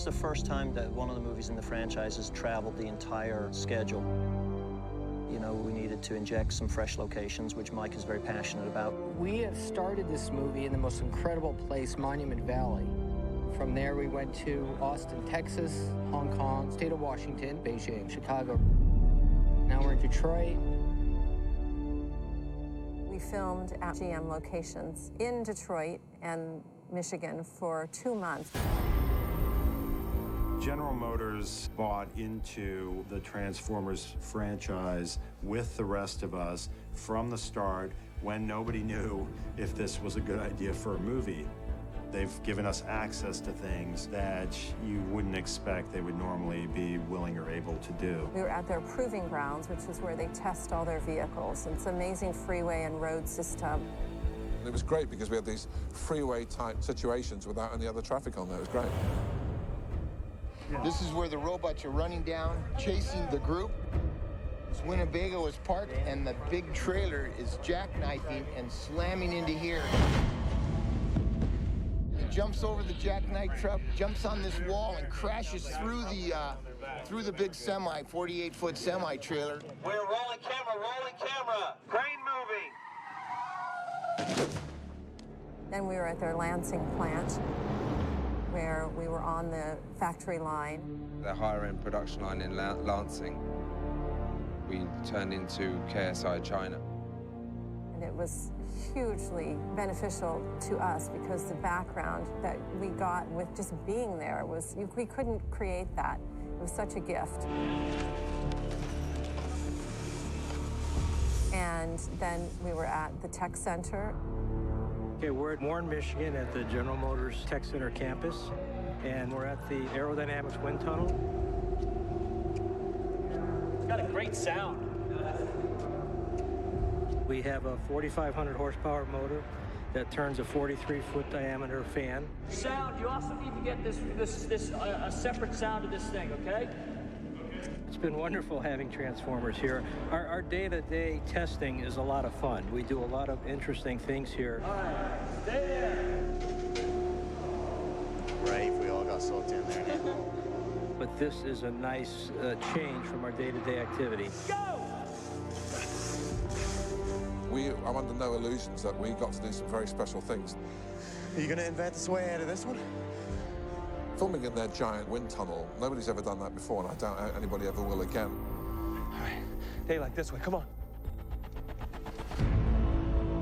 the first time that one of the movies in the franchise has traveled the entire schedule. You know, we needed to inject some fresh locations, which Mike is very passionate about. We have started this movie in the most incredible place, Monument Valley. From there, we went to Austin, Texas, Hong Kong, state of Washington, Beijing, Chicago. Now we're in Detroit. We filmed at GM locations in Detroit and Michigan for 2 months. General Motors bought into the Transformers franchise with the rest of us from the start when nobody knew if this was a good idea for a movie. They've given us access to things that you wouldn't expect they would normally be willing or able to do. We were at their proving grounds, which is where they test all their vehicles. It's an amazing freeway and road system. It was great because we had these freeway-type situations without any other traffic on there. It was great. This is where the robots are running down, chasing the group. Winnebago is parked, and the big trailer is jackknifing and slamming into here. It jumps over the jackknife truck, jumps on this wall, and crashes through the big semi, 48-foot semi-trailer. We're rolling camera, crane moving. Then we were at their Lansing plant, where we were on the factory line. The higher-end production line in Lansing, we turned into KSI China. And it was hugely beneficial to us because the background that we got with just being there was, we couldn't create that. It was such a gift. And then we were at the Tech Center. Okay, we're at Warren, Michigan at the General Motors Tech Center campus, and we're at the Aerodynamics Wind Tunnel. It's got a great sound. We have a 4,500 horsepower motor that turns a 43-foot diameter fan. Sound, you also need to get a separate sound to this thing, okay? It's been wonderful having Transformers here. Our day-to-day testing is a lot of fun. We do a lot of interesting things here. All right, stay there. Right, we all got soaked in there. But this is a nice change from our day-to-day activity. Go! I'm under no illusions that we got to do some very special things. Are you going to invent us way out of this one? Filming in their giant wind tunnel, nobody's ever done that before, and I doubt anybody ever will again. All right, hey, like this way, come on.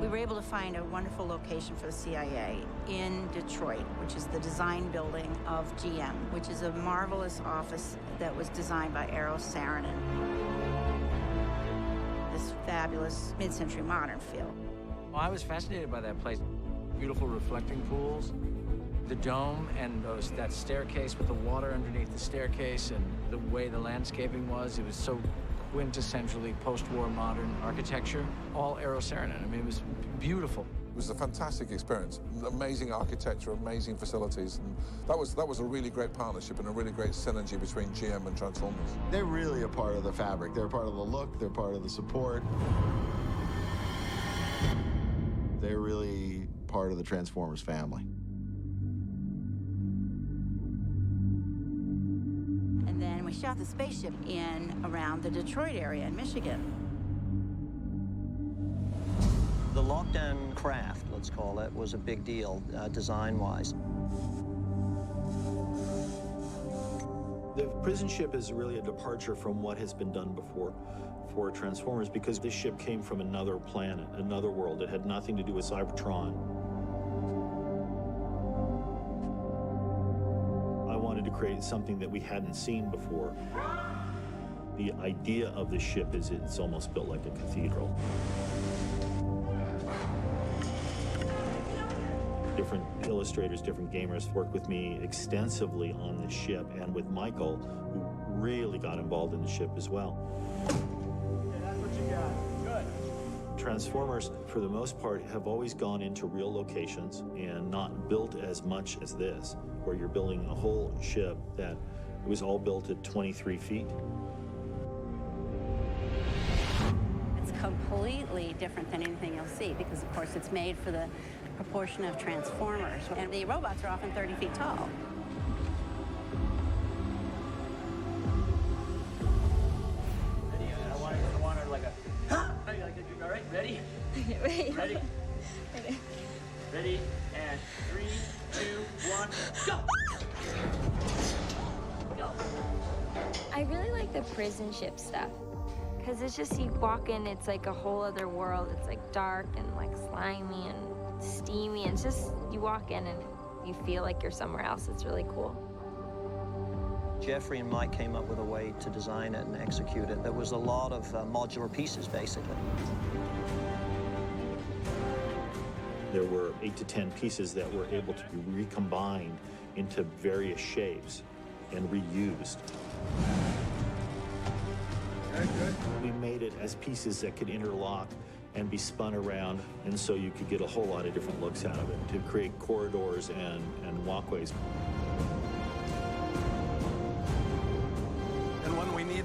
We were able to find a wonderful location for the CIA in Detroit, which is the design building of GM, which is a marvelous office that was designed by Eero Saarinen. This fabulous mid-century modern feel. Well, I was fascinated by that place. Beautiful reflecting pools, the dome, and that staircase with the water underneath the staircase, and the way the landscaping was. It was so quintessentially post-war modern architecture, all Eero Saarinen. I mean, it was beautiful. It was a fantastic experience, amazing architecture, amazing facilities, and that was a really great partnership and a really great synergy between GM and Transformers. They're really a part of the fabric. They're part of the look, they're part of the support. They're really part of the Transformers family. And then we shot the spaceship in around the Detroit area in Michigan. The lockdown craft, let's call it, was a big deal, design-wise. The prison ship is really a departure from what has been done before for Transformers, because this ship came from another planet, another world. It had nothing to do with Cybertron. I wanted to create something that we hadn't seen before. The idea of the ship is it's almost built like a cathedral. Different illustrators, different gamers worked with me extensively on the ship, and with Michael, who really got involved in the ship as well. Okay, that's what you got. Good. Transformers, for the most part, have always gone into real locations and not built as much as this, where you're building a whole ship that it was all built at 23 feet. It's completely different than anything you'll see because, of course, it's made for the proportion of Transformers, and the robots are often 30 feet tall. Wait. Ready? Ready, and 3, 2, 1, go! Go. I really like the prison ship stuff. Because it's just, you walk in, it's like a whole other world. It's like dark and like slimy and steamy. And it's just, you walk in and you feel like you're somewhere else. It's really cool. Jeffrey and Mike came up with a way to design it and execute it. There was a lot of modular pieces, basically. There were 8 to 10 pieces that were able to be recombined into various shapes and reused. We made it as pieces that could interlock and be spun around, and so you could get a whole lot of different looks out of it to create corridors and walkways. And when we need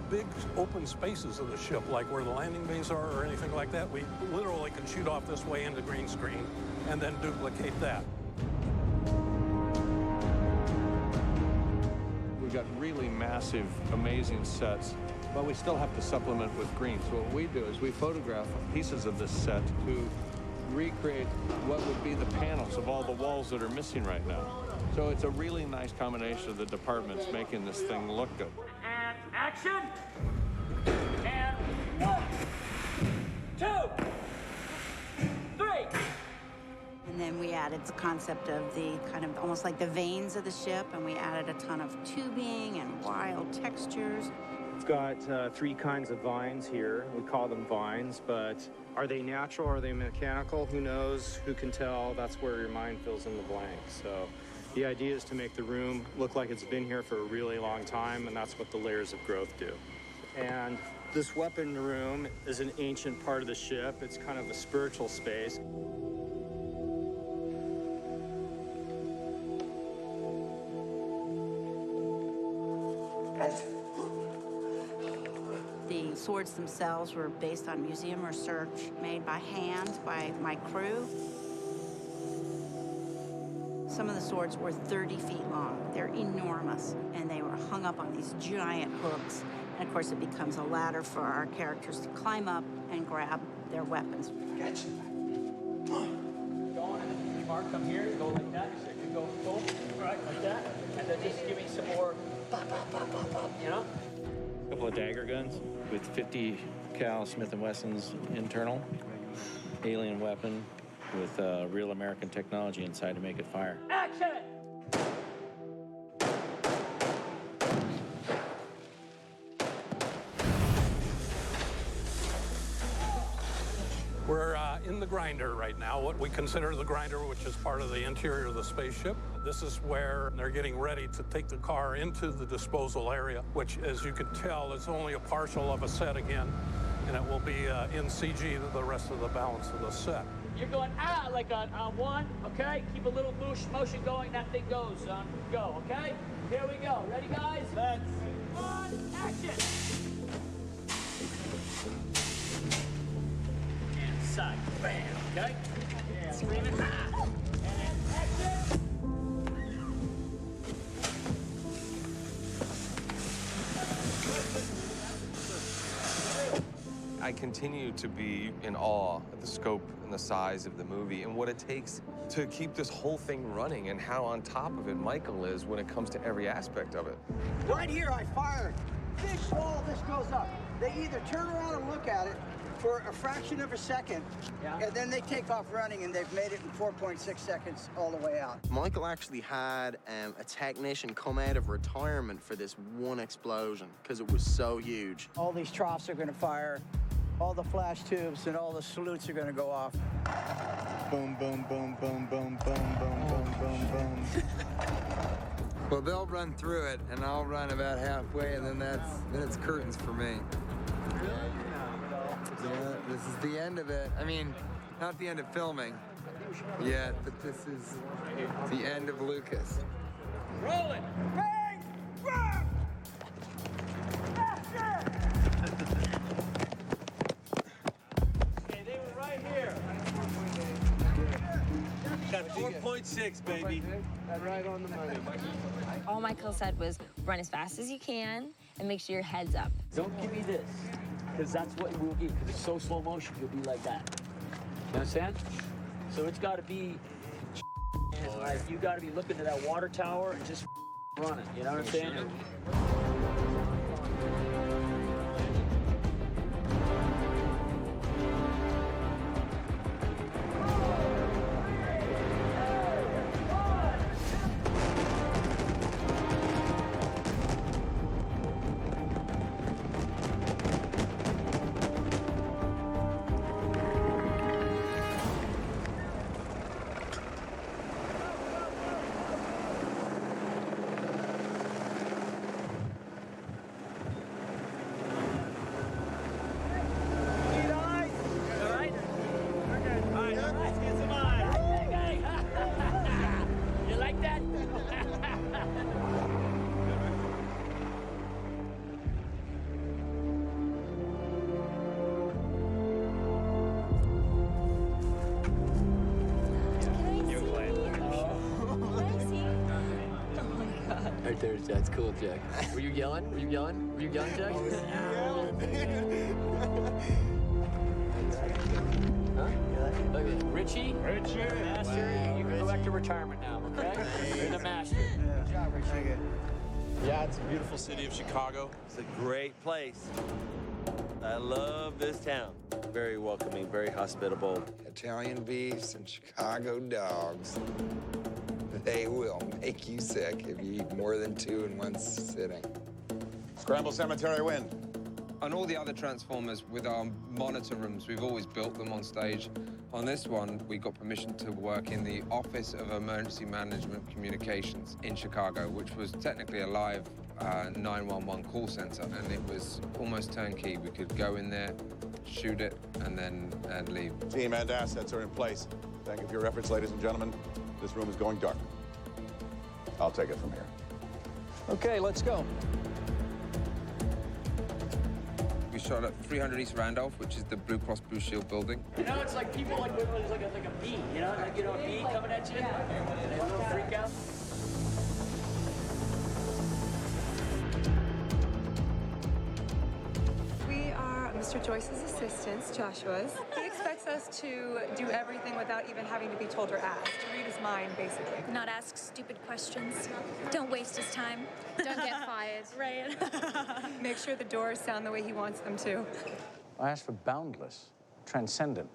big open spaces of the ship, like where the landing bays are or anything like that, we literally can shoot off this way into green screen and then duplicate that. We've got really massive, amazing sets, but we still have to supplement with green. So what we do is we photograph pieces of this set to recreate what would be the panels of all the walls that are missing right now. So it's a really nice combination of the departments making this thing look good. And action! And 1, 2, 3. And then we added the concept of the kind of almost like the veins of the ship, and we added a ton of tubing and wild textures. We've got 3 kinds of vines here. We call them vines, but are they natural? Are they mechanical? Who knows? Who can tell? That's where your mind fills in the blanks. So the idea is to make the room look like it's been here for a really long time, and that's what the layers of growth do. And this weapon room is an ancient part of the ship. It's kind of a spiritual space. The swords themselves were based on museum research made by hand by my crew. Some of the swords were 30 feet long. They're enormous, and they were hung up on these giant hooks. And of course, it becomes a ladder for our characters to climb up and grab their weapons. Gotcha. Go on, and then Mark, come here, go like that. So you go, right, like that. And then just give me some more, you know? A couple of dagger guns with 50 cal Smith & Wesson's internal. Alien weapon with real American technology inside to make it fire. Action! We're in the grinder right now, what we consider the grinder, which is part of the interior of the spaceship. This is where they're getting ready to take the car into the disposal area, which, as you can tell, is only a partial of a set again, and it will be in CG the rest of the balance of the set. You're going, like on 1, okay? Keep a little motion going, that thing goes, son. Go, okay? Here we go. Ready, guys? Let's 1, action! And side, bam, okay? Yeah, screaming, And then action! I continue to be in awe at the scope and the size of the movie and what it takes to keep this whole thing running and how on top of it Michael is when it comes to every aspect of it. Right here, I fired. Big wall, this goes up. They either turn around and look at it for a fraction of a second, and then they take off running, and they've made it in 4.6 seconds all the way out. Michael actually had a technician come out of retirement for this one explosion because it was so huge. All these troughs are going to fire. All the flash tubes and all the salutes are going to go off. Boom, boom, boom, boom, boom, boom, boom, boom, boom, boom. Well, they'll run through it, and I'll run about halfway, and then it's curtains for me. Yeah, this is the end of it. I mean, not the end of filming yet, but this is the end of Lucas. Roll it! Bang! Bang! Action! Okay, they were right here. Got 4.6, baby. Right on the money. All Michael said was run as fast as you can and make sure your head's up. Don't give me this, because that's what we'll give. Because it's so slow motion, you'll be like that. You understand? So it's got to be like you got to be looking to that water tower and just run it. You know what I'm saying? Right there, that's cool, Jack. Were you yelling? Were you yelling? Were you yelling, Jack? I was yelling. Huh? Look at that. Richie, master, you can go back to retirement now, okay? You're the master. Good job, Richie. Yeah, it's a beautiful city of Chicago. It's a great place. I love this town. Very welcoming, very hospitable. Italian beefs and Chicago dogs. They will make you sick if you eat more than 2 in one sitting. Scramble Cemetery win. On all the other Transformers, with our monitor rooms, we've always built them on stage. On this one, we got permission to work in the Office of Emergency Management Communications in Chicago, which was technically a live 911 call center, and it was almost turnkey. We could go in there, shoot it, and then leave. Team and assets are in place. Thank you for your efforts, ladies and gentlemen. This room is going dark. I'll take it from here. Okay, let's go. We shot at 300 East Randolph, which is the Blue Cross Blue Shield building. You know, it's like people like when there's like a bee, you know, like a bee coming at you, and they little freak out. We are Mr. Joyce's assistants, Joshua's. He expects us to do everything without even having to be told or asked. To read his mind, basically. Not ask stupid questions. Don't waste his time. Don't get fired. Right. Make sure the doors sound the way he wants them to. I asked for boundless, transcendent.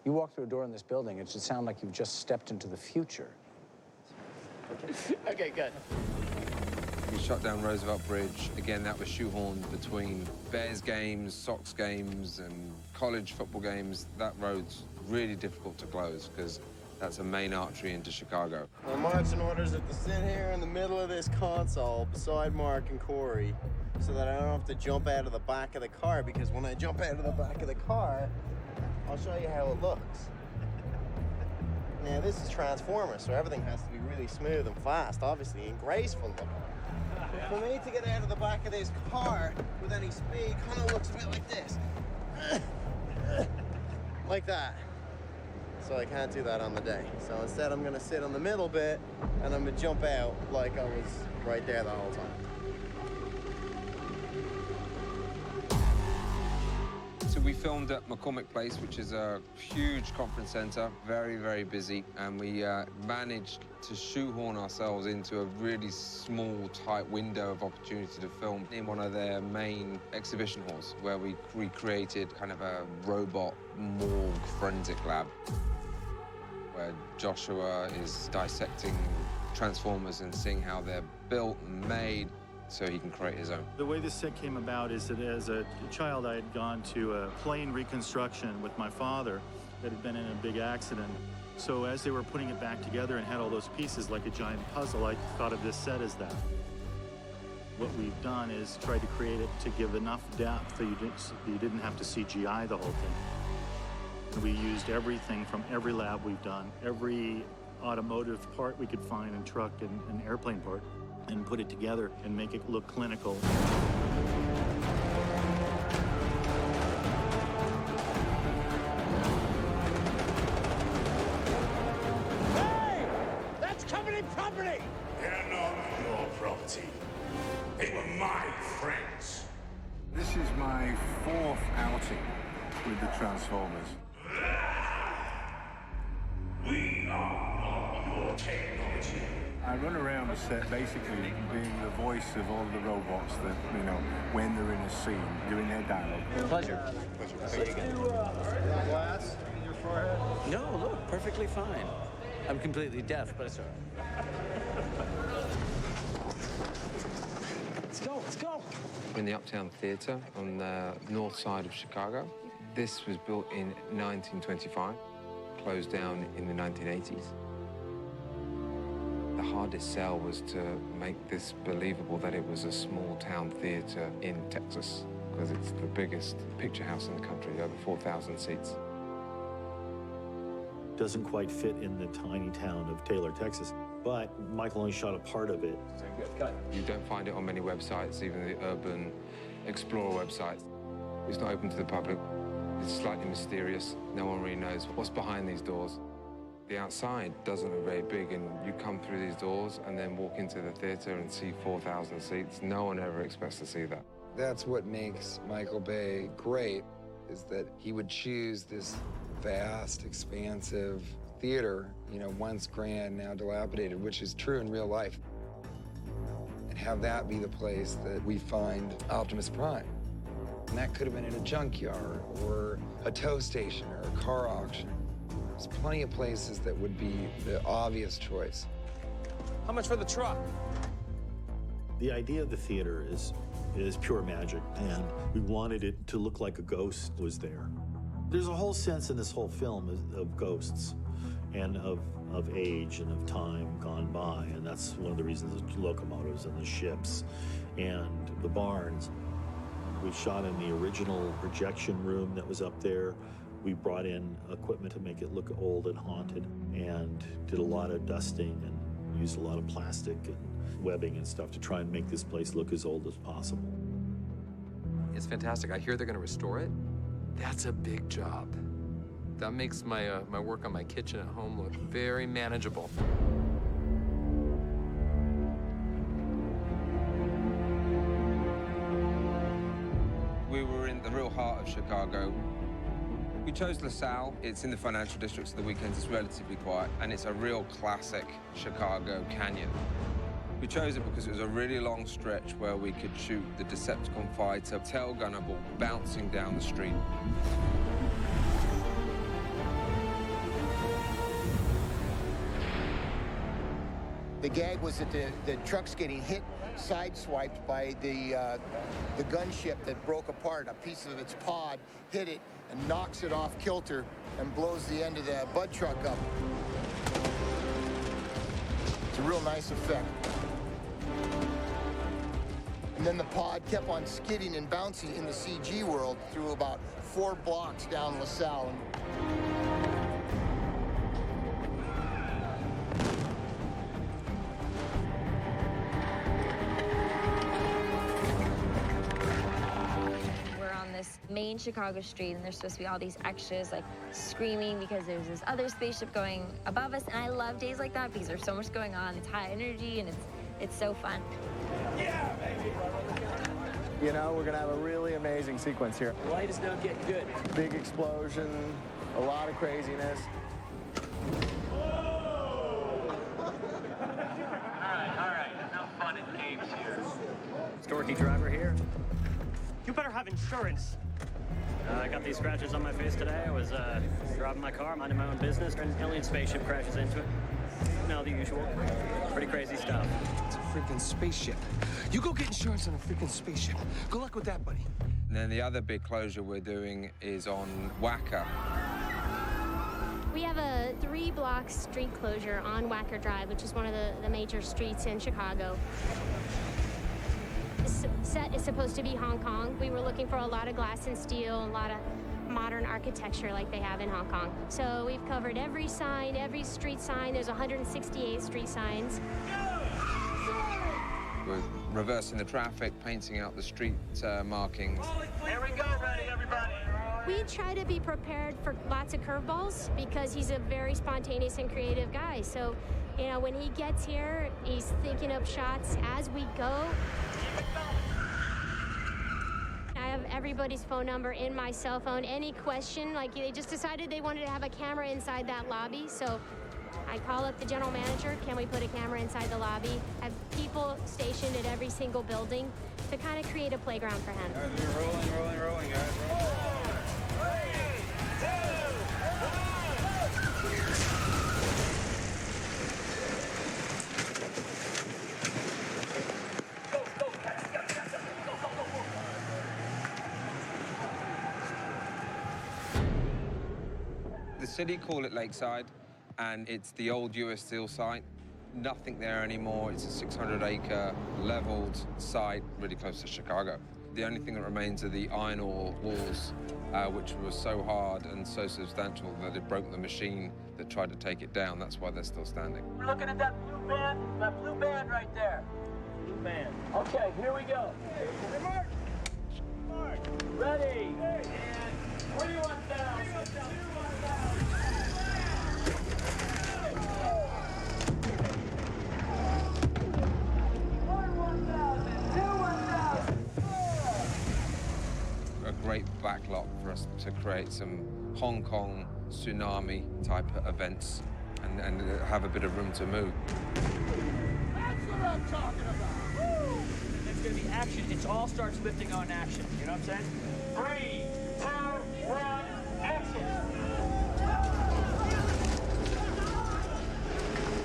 You walk through a door in this building, it should sound like you've just stepped into the future. Okay, good. We shot down Roosevelt Bridge. Again, that was shoehorned between Bears games, Sox games, and college football games. That road's really difficult to close because that's a main artery into Chicago. My marching orders are to sit here in the middle of this console beside Mark and Corey so that I don't have to jump out of the back of the car, because when I jump out of the back of the car, I'll show you how it looks. Now, this is Transformers, so everything has to be really smooth and fast, obviously, and graceful looking. For me to get out of the back of this car with any speed kind of looks a bit like this. Like that. So I can't do that on the day. So instead I'm gonna sit on the middle bit and I'm gonna jump out like I was right there the whole time. So we filmed at McCormick Place, which is a huge conference center, very, very busy, and we managed to shoehorn ourselves into a really small, tight window of opportunity to film in one of their main exhibition halls, where we recreated kind of a robot morgue forensic lab, where Joshua is dissecting Transformers and seeing how they're built and made, so he can create his own. The way this set came about is that as a child, I had gone to a plane reconstruction with my father that had been in a big accident. So as they were putting it back together and had all those pieces like a giant puzzle, I thought of this set as that. What we've done is tried to create it to give enough depth that you didn't have to CGI the whole thing. We used everything from every lab we've done, every automotive part we could find, and truck and airplane part, and put it together and make it look clinical. Hey! That's company property! They're not your property. They were my friends. This is my 4th outing with the Transformers. technology. I run around the set basically being the voice of all the robots that, you know, when they're in a scene, doing their dialogue. Pleasure. Pleasure. Glass in your forehead? No, look, perfectly fine. I'm completely deaf, but it's all right. Let's go, let's go. We're in the Uptown Theatre on the north side of Chicago. This was built in 1925, closed down in the 1980s. The hardest sell was to make this believable that it was a small town theatre in Texas, because it's the biggest picture house in the country, over 4,000 seats. Doesn't quite fit in the tiny town of Taylor, Texas, but Michael only shot a part of it. You don't find it on many websites, even the Urban Explorer websites. It's not open to the public. It's slightly mysterious. No one really knows what's behind these doors. The outside doesn't look very big, and you come through these doors and then walk into the theatre and see 4,000 seats. No one ever expects to see that. That's what makes Michael Bay great, is that he would choose this vast, expansive theater, you know, once grand, now dilapidated, which is true in real life, and have that be the place that we find Optimus Prime. And that could have been in a junkyard or a tow station or a car auction. There's plenty of places that would be the obvious choice. How much for the truck? The idea of the theater is pure magic, and we wanted it to look like a ghost was there. There's a whole sense in this whole film of ghosts and of age and of time gone by, and that's one of the reasons the locomotives and the ships and the barns. We shot in the original projection room that was up there. We brought in equipment to make it look old and haunted, and did a lot of dusting and used a lot of plastic and webbing and stuff to try and make this place look as old as possible. It's fantastic. I hear they're going to restore it. That's a big job. That makes my my work on my kitchen at home look very manageable. We were in the real heart of Chicago. We chose LaSalle. It's in the financial district, so the weekends it's relatively quiet, and it's a real classic Chicago canyon. We chose it because it was a really long stretch where we could shoot the Decepticon fighter tail gunner ball bouncing down the street. The gag was that the truck's getting hit, sideswiped by the gunship that broke apart. A piece of its pod hit it and knocks it off kilter and blows the end of the Bud truck up. It's a real nice effect. And then the pod kept on skidding and bouncing in the CG world through about 4 blocks down LaSalle. Main Chicago street, and there's supposed to be all these extras like screaming because there's this other spaceship going above us, and I love days like that because there's so much going on. It's high energy and it's so fun. Yeah, baby. You know, we're gonna have a really amazing sequence here. The light is now getting good. Big explosion, a lot of craziness. All right, no fun and games here. Storky driver here. You better have insurance. I got these scratches on my face today. I was driving my car, minding my own business, and an alien spaceship crashes into it. You know, the usual. Pretty crazy stuff. It's a freaking spaceship. You go get insurance on a freaking spaceship. Good luck with that, buddy. And then the other big closure we're doing is on Wacker. We have a 3-block street closure on Wacker Drive, which is one of the major streets in Chicago. This set is supposed to be Hong Kong. We were looking for a lot of glass and steel, a lot of modern architecture like they have in Hong Kong. So we've covered every sign, every street sign. There's 168 street signs. We're reversing the traffic, painting out the street markings. Here we go, ready, everybody. We try to be prepared for lots of curveballs because he's a very spontaneous and creative guy. So, you know, when he gets here, he's thinking up shots as we go. I have everybody's phone number in my cell phone. Any question, like they just decided they wanted to have a camera inside that lobby, so I call up the general manager, can we put a camera inside the lobby? Have people stationed at every single building to kind of create a playground for him. Guys, we're rolling, guys. The city call it Lakeside, and it's the old US Steel site. Nothing there anymore. It's a 600-acre leveled site really close to Chicago. The only thing that remains are the iron ore walls, which were so hard and so substantial that it broke the machine that tried to take it down. That's why they're still standing. We're looking at that blue band right there. Blue band. Okay, here we go. Hey, Mark. Ready. And 3-1 down. A great backlot for us to create some Hong Kong tsunami type events and have a bit of room to move. That's what I'm talking about. It's going to be action. It all starts lifting on action. You know what I'm saying? 3, 2, 1, action.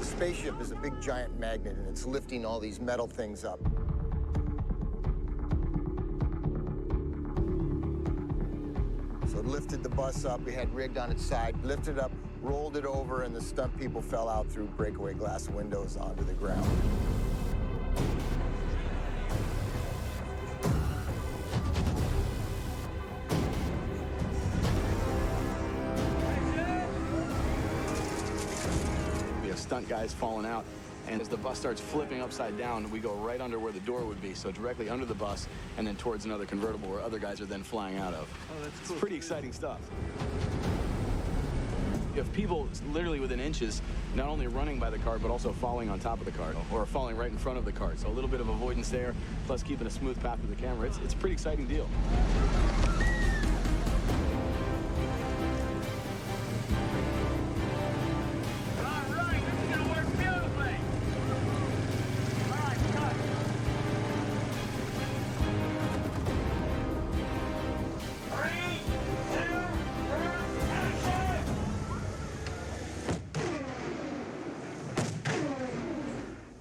The spaceship is a big giant magnet, and it's lifting all these metal things up. So it lifted the bus up, we had rigged on its side, lifted up, rolled it over, and the stunt people fell out through breakaway glass windows onto the ground. We have stunt guys falling out, and as the bus starts flipping upside down, we go right under where the door would be, so directly under the bus and then towards another convertible where other guys are then flying out of. Oh, that's cool. It's pretty exciting stuff. You have people literally within inches, not only running by the cart, but also falling on top of the cart or falling right in front of the cart. So a little bit of avoidance there, plus keeping a smooth path with the camera. It's a pretty exciting deal.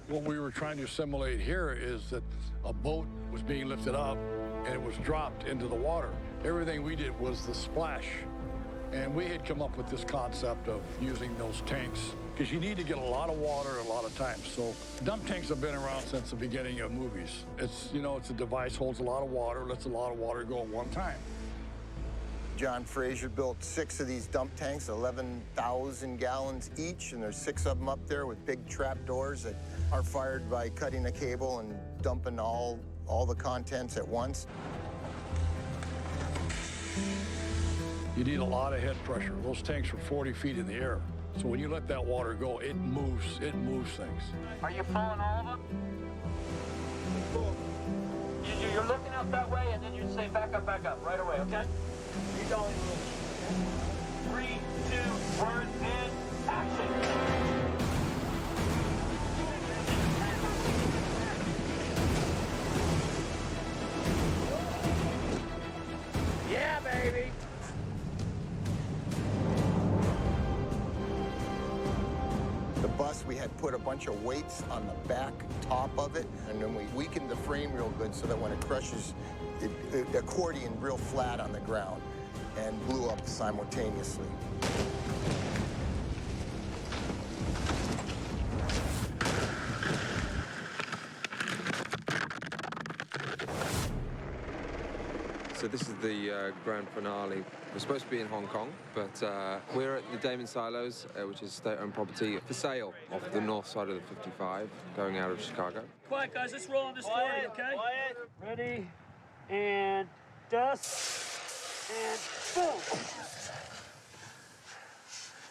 What we were trying to simulate here is that a boat was being lifted up and it was dropped into the water. Everything we did was the splash. And we had come up with this concept of using those tanks because you need to get a lot of water a lot of times. So dump tanks have been around since the beginning of movies. It's a device, holds a lot of water, lets a lot of water go at one time. John Fraser built 6 of these dump tanks, 11,000 gallons each, and there's 6 of them up there with big trap doors that are fired by cutting a cable and dumping all the contents at once. You need a lot of head pressure. Those tanks are 40 feet in the air. So when you let that water go, it moves things. Are you pulling all of them? You're looking out that way, and then you say back up, right away, okay? You going. 3, 2, 1, and action. Yeah, baby. The bus, we had put a bunch of weights on the back top of it, and then we weakened the frame real good so that when it crushes, it accordion real flat on the ground and blew up simultaneously. So this is the grand finale. We're supposed to be in Hong Kong, but we're at the Damon Silos, which is state-owned property for sale off the north side of the 55, going out of Chicago. Quiet, guys. Let's roll on this 40, okay? Quiet. Ready, and dust, and boom.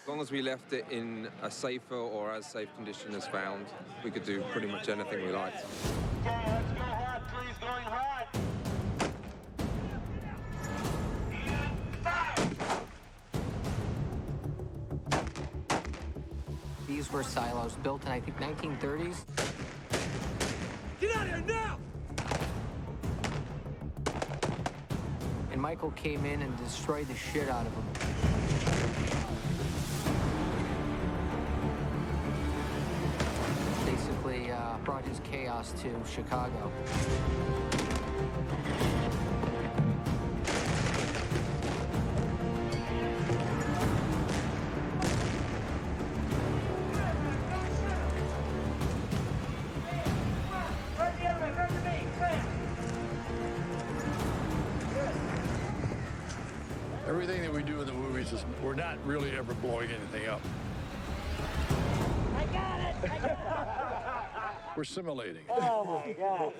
As long as we left it in a safer or as safe condition as found, we could do pretty much anything we liked. Okay, let's go hot, please. Going hot. The These were silos built in, I think, 1930s. Get out of here now! And Michael came in and destroyed the shit out of them. Basically brought his chaos to Chicago. Everything that we do in the movies is we're not really ever blowing anything up. I got it! I got it! We're simulating. Oh my God!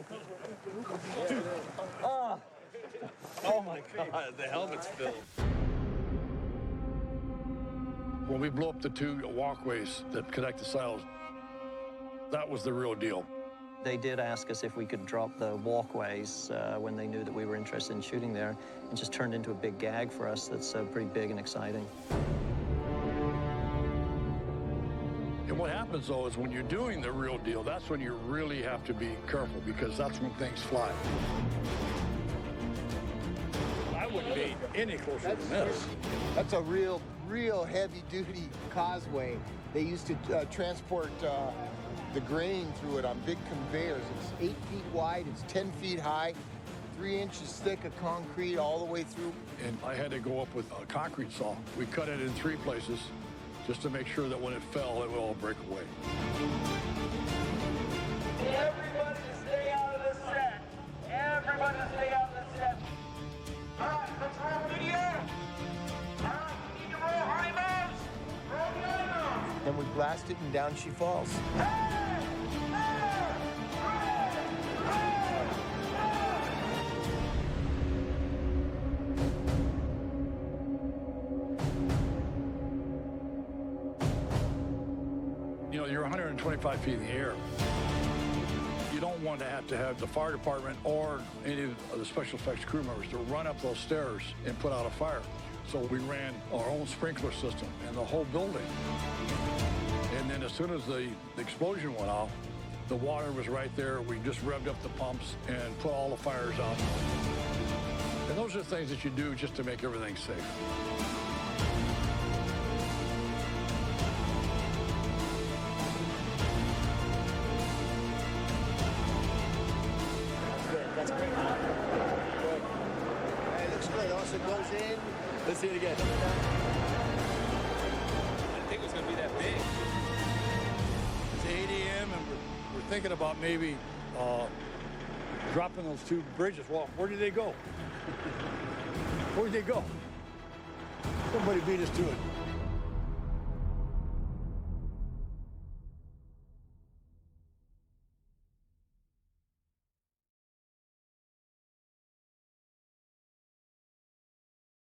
Oh my God, the helmet's filled. When we blew up the 2 walkways that connect the silos, that was the real deal. They did ask us if we could drop the walkways when they knew that we were interested in shooting there. It just turned into a big gag for us that's pretty big and exciting. And what happens, though, is when you're doing the real deal, that's when you really have to be careful, because that's when things fly. I wouldn't be any closer than this. That's a real heavy-duty causeway. They used to transport the grain through it on big conveyors. It's 8 feet wide, it's 10 feet high, 3 inches thick of concrete all the way through. And I had to go up with a concrete saw. We cut it in 3 places just to make sure that when it fell, it would all break away. Everybody stay out of the set! Everybody stay out of the set! All right, let's roll video! All right, we need to roll high moves! Roll the high moves! And we blast it and down she falls. You know, you're 125 feet in the air. You don't want to have the fire department or any of the special effects crew members to run up those stairs and put out a fire. So we ran our own sprinkler system in the whole building. And then as soon as the explosion went off, the water was right there. We just revved up the pumps and put all the fires out. And those are things that you do just to make everything safe. That's great. Hey, looks good. Also goes in. Let's see it again. I didn't think it was going to be that big. It's 8 a.m. and we're thinking about maybe dropping those 2 bridges. Well, where did they go? Where did they go? Somebody beat us to it.